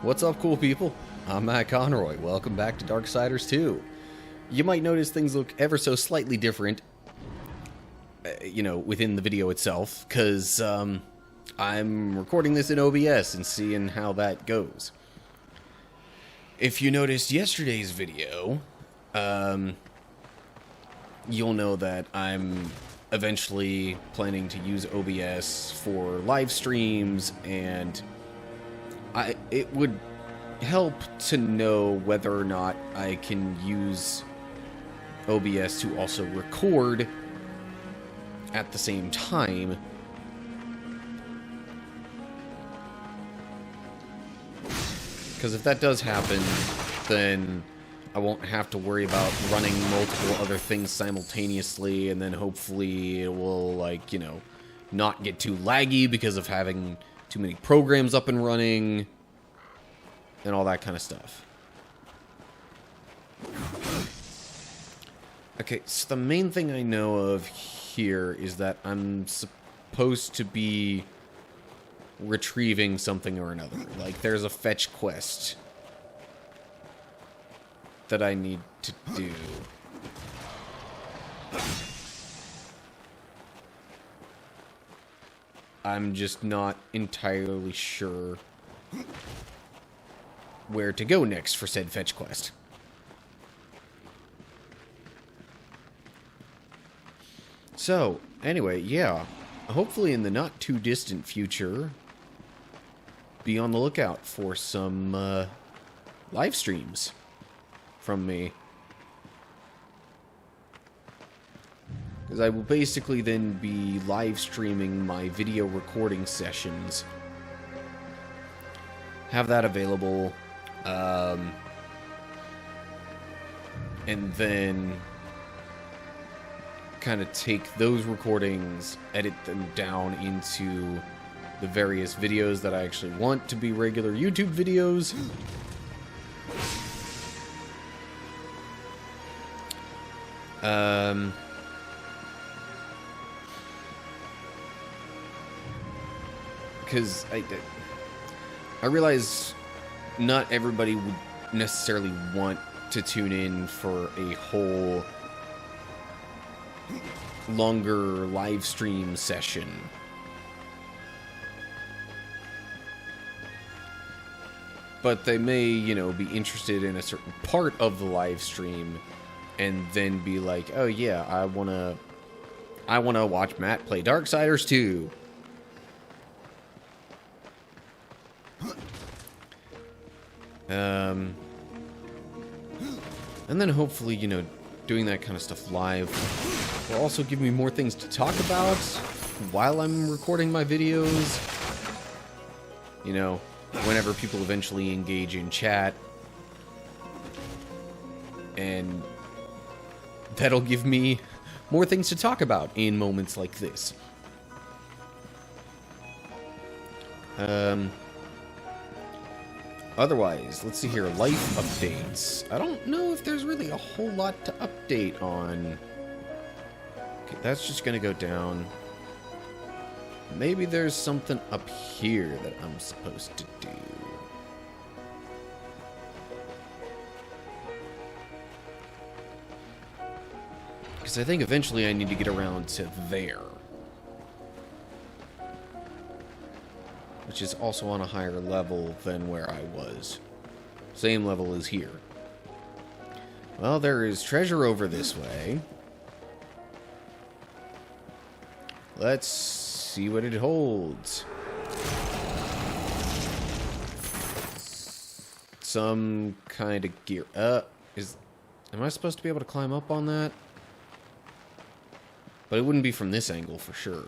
What's up, cool people? I'm Matt Conroy. Welcome back to Darksiders 2. You might notice things look ever so slightly different, within the video itself, because I'm recording this in OBS and seeing how that goes. If you noticed yesterday's video, you'll know that I'm eventually planning to use OBS for live streams, and it would help to know whether or not I can use OBS to also record at the same time. Because if that does happen, then I won't have to worry about running multiple other things simultaneously, and then hopefully it will, not get too laggy because of having too many programs up and running, and all that kind of stuff. Okay, so the main thing I know of here is that I'm supposed to be retrieving something or another. Like, there's a fetch quest that I need to do. I'm just not entirely sure where to go next for said fetch quest. So, anyway, yeah. Hopefully in the not too distant future, be on the lookout for some live streams from me. Because I will basically then be live streaming my video recording sessions. Have that available. And then kind of take those recordings, edit them down into the various videos that I actually want to be regular YouTube videos. Because I realize not everybody would necessarily want to tune in for a whole longer live stream session. But they may, be interested in a certain part of the live stream and then be like, oh yeah, I wanna watch Matt play Darksiders 2. And then hopefully, doing that kind of stuff live will also give me more things to talk about while I'm recording my videos. Whenever people eventually engage in chat. And that'll give me more things to talk about in moments like this. Otherwise, let's see here. Life updates. I don't know if there's really a whole lot to update on. Okay, that's just gonna go down. Maybe there's something up here that I'm supposed to do. Because I think eventually I need to get around to there. Which is also on a higher level than where I was. Same level as here. Well, there is treasure over this way. Let's see what it holds. Some kind of gear. Am I supposed to be able to climb up on that? But it wouldn't be from this angle for sure.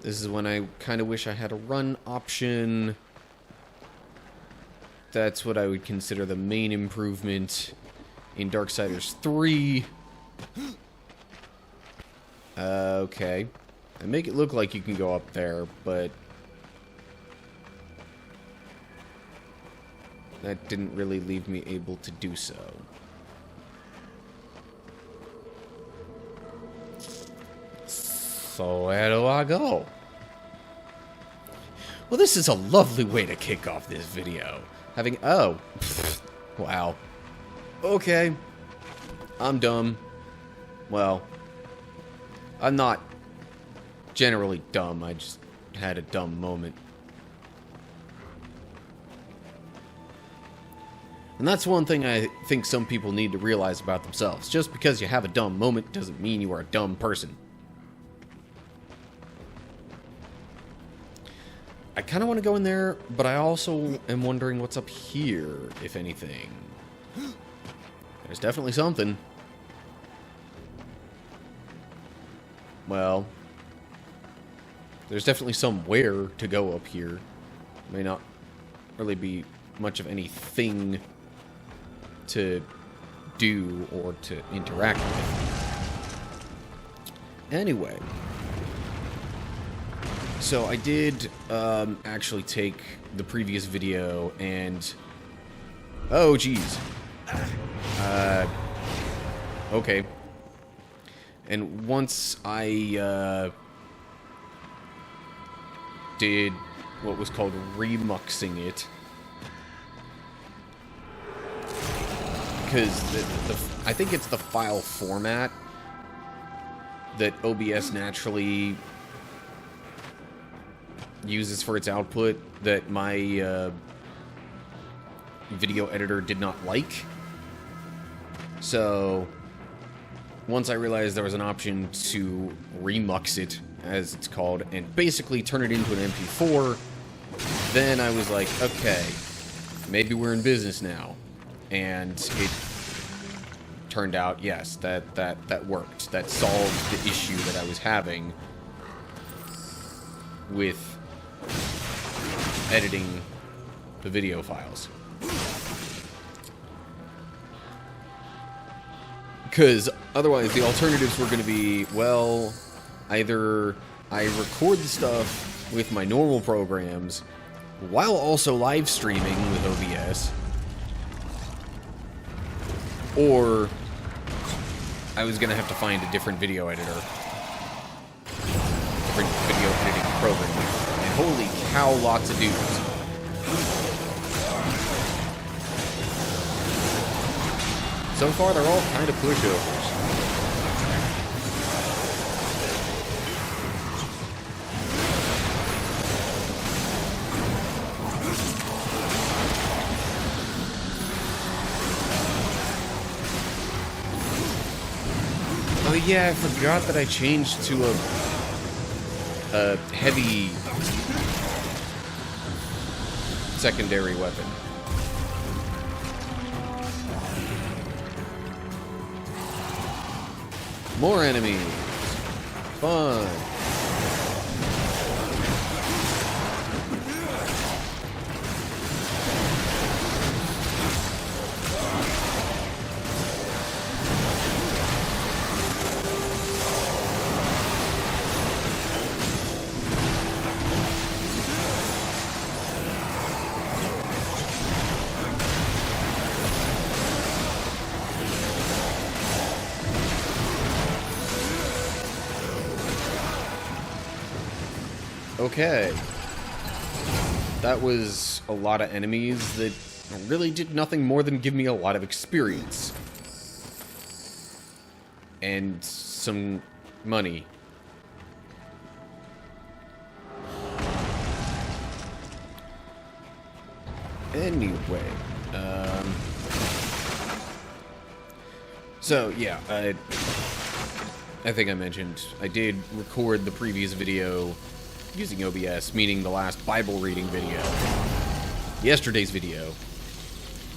This is when I kind of wish I had a run option. That's what I would consider the main improvement in Darksiders 3. Okay. I make it look like you can go up there, but that didn't really leave me able to do so. So where do I go? Well, this is a lovely way to kick off this video. Having... Oh. Wow. Okay. I'm dumb. Well, I'm not generally dumb. I just had a dumb moment. And that's one thing I think some people need to realize about themselves. Just because you have a dumb moment doesn't mean you are a dumb person. I kind of want to go in there, but I also am wondering what's up here, if anything. There's definitely something. Well, there's definitely somewhere to go up here. May not really be much of anything to do or to interact with. Anyway. So I did actually take the previous video and... Oh, geez. Okay. And once I did what was called remuxing it, because I think it's the file format that OBS naturally uses for its output that my video editor did not like. So once I realized there was an option to remux it, as it's called, and basically turn it into an MP4, then I was like, okay, maybe we're in business now. And it turned out, yes, that worked. That solved the issue that I was having with editing the video files. Because otherwise the alternatives were going to be, well, either I record the stuff with my normal programs while also live streaming with OBS, or I was going to have to find a different video editor, different video editing program. And holy cow, lots of dudes. So far, they're all kind of pushovers. Oh yeah, I forgot that I changed to a heavy secondary weapon. More enemies. Fun. Okay. That was a lot of enemies that really did nothing more than give me a lot of experience. And some money. Anyway. So, yeah, I think I mentioned I did record the previous video using OBS, meaning the last Bible reading video. Yesterday's video.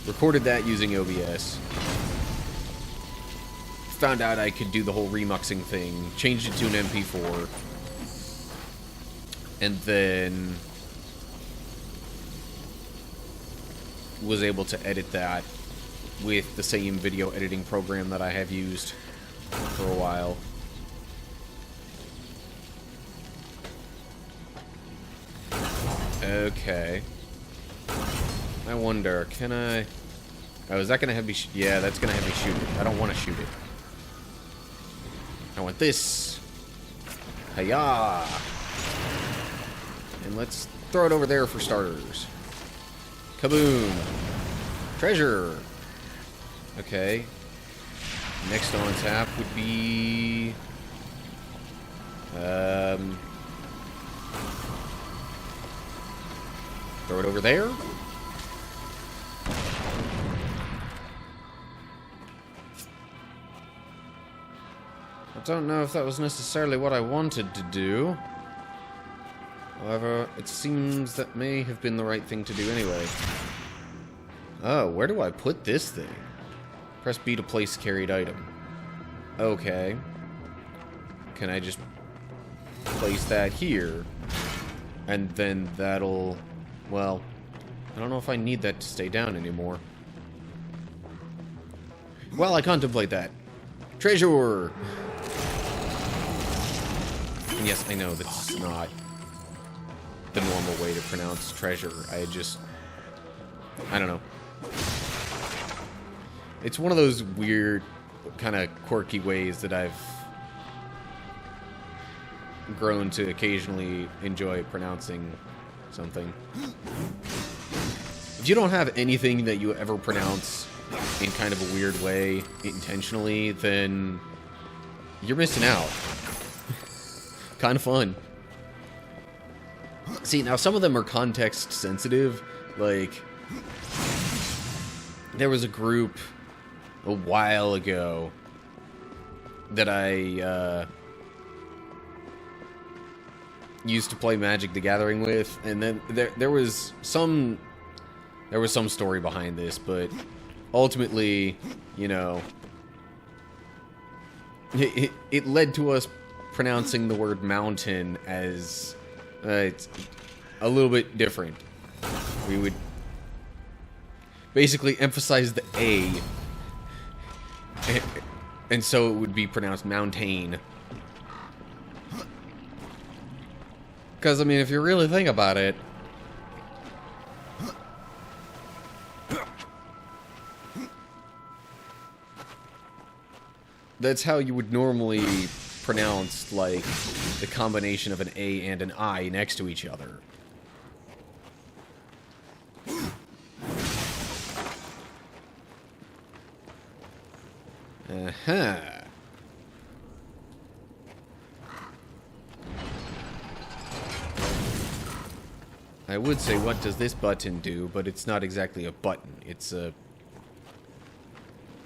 Recorded that using OBS. Found out I could do the whole remuxing thing, changed it to an MP4, and then was able to edit that with the same video editing program that I have used for a while. Okay. I wonder, can I... Oh, is that going to have me... Yeah, that's going to have me shoot it. I don't want to shoot it. I want this. Hiya! And let's throw it over there for starters. Kaboom. Treasure. Okay. Next on tap would be... throw it over there. I don't know if that was necessarily what I wanted to do. However, it seems that may have been the right thing to do anyway. Oh, where do I put this thing? Press B to place carried item. Okay. Can I just place that here? And then that'll... Well, I don't know if I need that to stay down anymore. Well, I contemplate that. Treasure! And yes, I know that's not the normal way to pronounce treasure. I don't know. It's one of those weird, kind of quirky ways that I've grown to occasionally enjoy pronouncing something. If you don't have anything that you ever pronounce in kind of a weird way intentionally, then you're missing out. Kind of fun. See, now some of them are context sensitive. Like, there was a group a while ago that I used to play Magic the Gathering with, and then there was some story behind this, but ultimately, you know, it led to us pronouncing the word mountain as it's a little bit different. We would basically emphasize the A, and so it would be pronounced mountain. Because, I mean, if you really think about it, that's how you would normally pronounce, like, the combination of an A and an I next to each other. Uh-huh. I would say, what does this button do? But it's not exactly a button. It's a...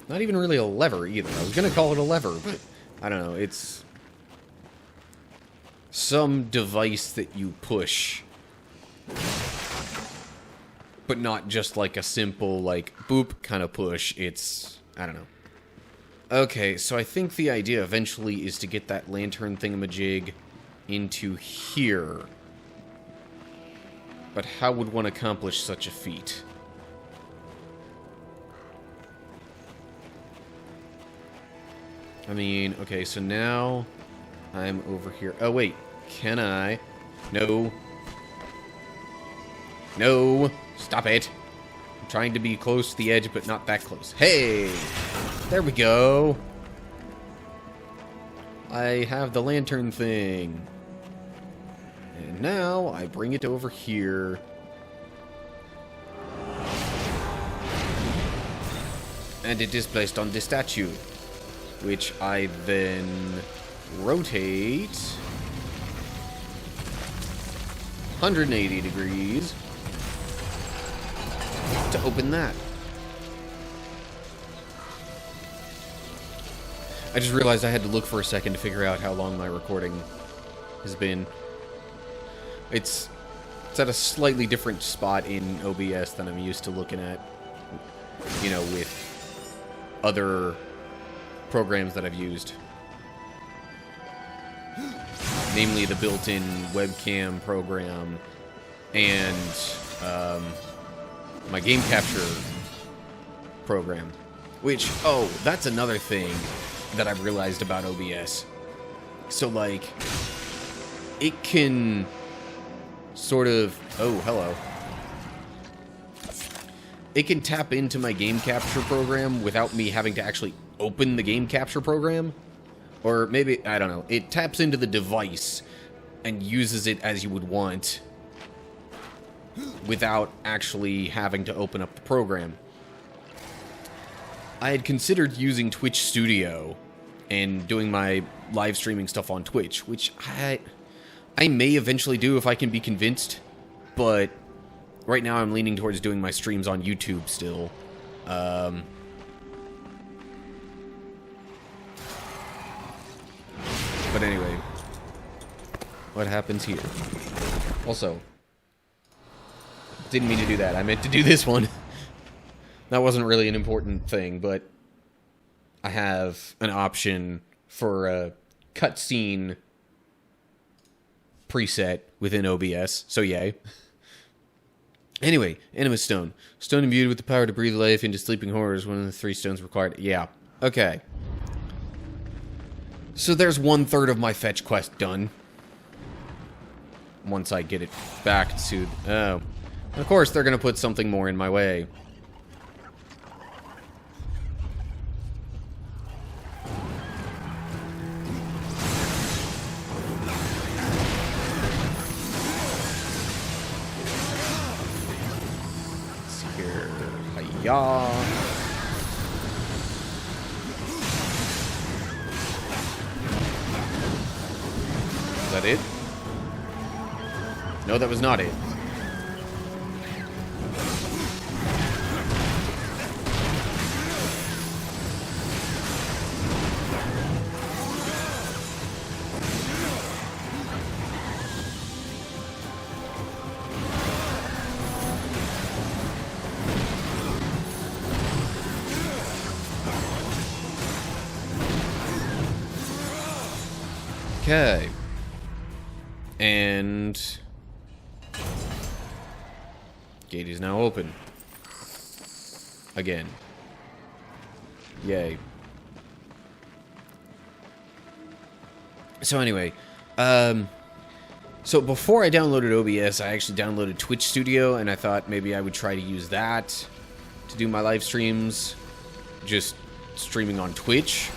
not even really a lever, either. I was gonna call it a lever, but... I don't know, it's... some device that you push. But not just like a simple, like, boop kind of push. It's... I don't know. Okay, so I think the idea eventually is to get that lantern thingamajig into here. But how would one accomplish such a feat? I mean, okay, so now I'm over here. Oh, wait. Can I? No. No. Stop it. I'm trying to be close to the edge, but not that close. Hey! There we go. I have the lantern thing. And now I bring it over here. And it is placed on the statue, which I then rotate 180 degrees to open that. I just realized I had to look for a second to figure out how long my recording has been. It's at a slightly different spot in OBS than I'm used to looking at, you know, with other programs that I've used. Namely the built-in webcam program and my game capture program. Which, oh, that's another thing that I've realized about OBS. So, like, it can sort of... oh, hello. It can tap into my game capture program without me having to actually open the game capture program. Or maybe, I don't know, it taps into the device and uses it as you would want. without actually having to open up the program. I had considered using Twitch Studio and doing my live streaming stuff on Twitch, which I may eventually do if I can be convinced, but right now I'm leaning towards doing my streams on YouTube still. But anyway, what happens here? Also, didn't mean to do that. I meant to do this one. That wasn't really an important thing, but I have an option for a cutscene preset within OBS, so yay. Anyway, Animus Stone. Stone imbued with the power to breathe life into sleeping horrors, one of the 3 stones required. Yeah, okay. So there's 1/3 of my fetch quest done. Once I get it back to... Oh. Of course, they're going to put something more in my way. Hiya. Is that it? No, that was not it. Okay. And... gate is now open. Again. Yay. So anyway, so before I downloaded OBS, I actually downloaded Twitch Studio, and I thought maybe I would try to use that to do my live streams. Just streaming on Twitch.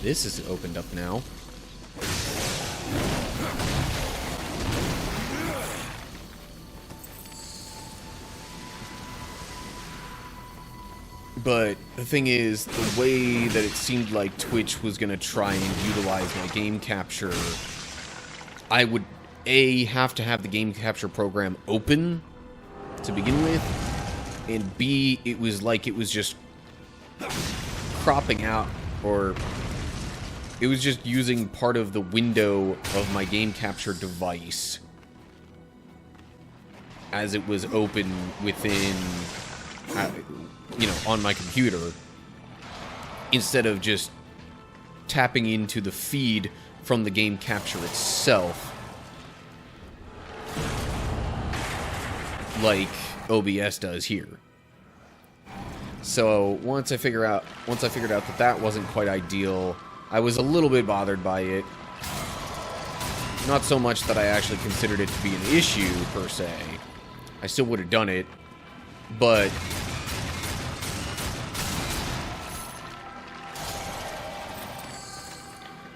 This is opened up now. But the thing is, the way that it seemed like Twitch was going to try and utilize my game capture, I would, A, have to have the game capture program open to begin with, and B, it was like it was just cropping out, or it was just using part of the window of my game capture device as it was open within... you know, on my computer, instead of just tapping into the feed from the game capture itself, like OBS does here. So once I figured out that that wasn't quite ideal, I was a little bit bothered by it. Not so much that I actually considered it to be an issue per se. I still would have done it, but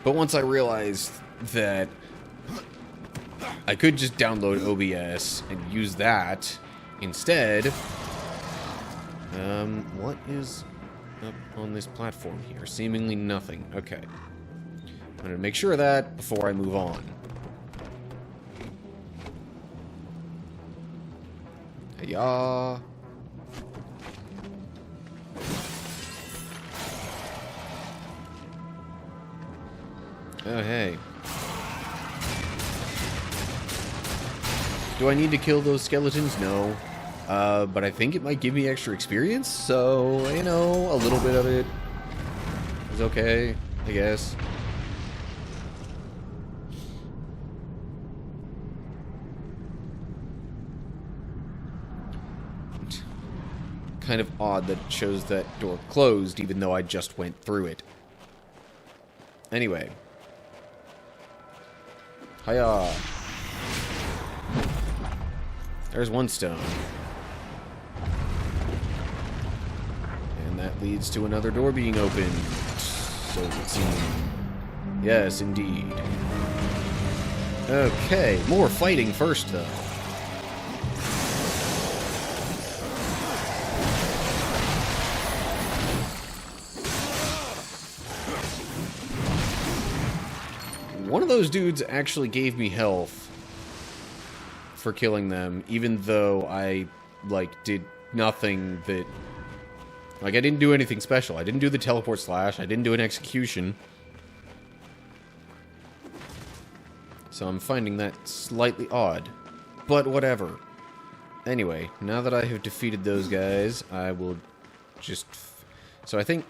once I realized that I could just download OBS and use that instead, what is up on this platform here? Seemingly nothing. Okay. I'm gonna make sure of that before I move on. Hiya. Oh, hey. Do I need to kill those skeletons? No. But I think it might give me extra experience, so, you know, a little bit of it is okay, I guess. Kind of odd that it shows that door closed, even though I just went through it. Anyway. Hiya. There's one stone. And that leads to another door being opened. So it would seem. Yes, indeed. Okay, more fighting first, though. those dudes actually gave me health for killing them, even though I, like, did nothing that... Like, I didn't do anything special. I didn't do the teleport slash. I didn't do an execution. So I'm finding that slightly odd. But whatever. Anyway, now that I have defeated those guys, I will just... So I think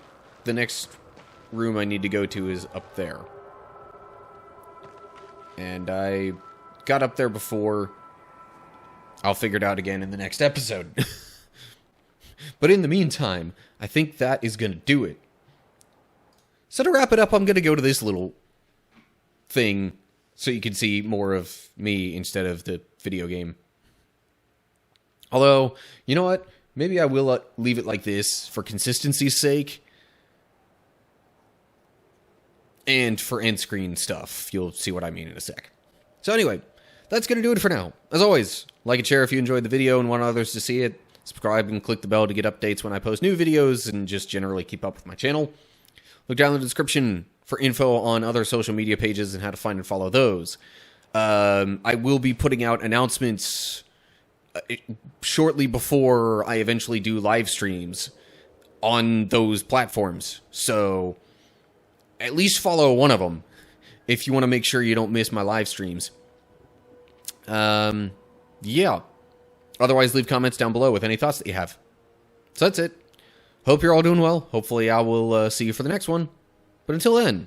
the next room I need to go to is up there. And I got up there before. I'll figure it out again in the next episode. But in the meantime, I think that is going to do it. So to wrap it up, I'm going to go to this little thing so you can see more of me instead of the video game. Although, you know what? Maybe I will leave it like this for consistency's sake. And for end screen stuff. You'll see what I mean in a sec. So anyway, that's going to do it for now. As always, like and share if you enjoyed the video and want others to see it. Subscribe and click the bell to get updates when I post new videos and just generally keep up with my channel. Look down in the description for info on other social media pages and how to find and follow those. I will be putting out announcements shortly before I eventually do live streams on those platforms. So at least follow one of them if you want to make sure you don't miss my live streams. Yeah. Otherwise, leave comments down below with any thoughts that you have. So that's it. Hope you're all doing well. Hopefully I will see you for the next one. But until then,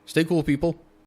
stay cool, people.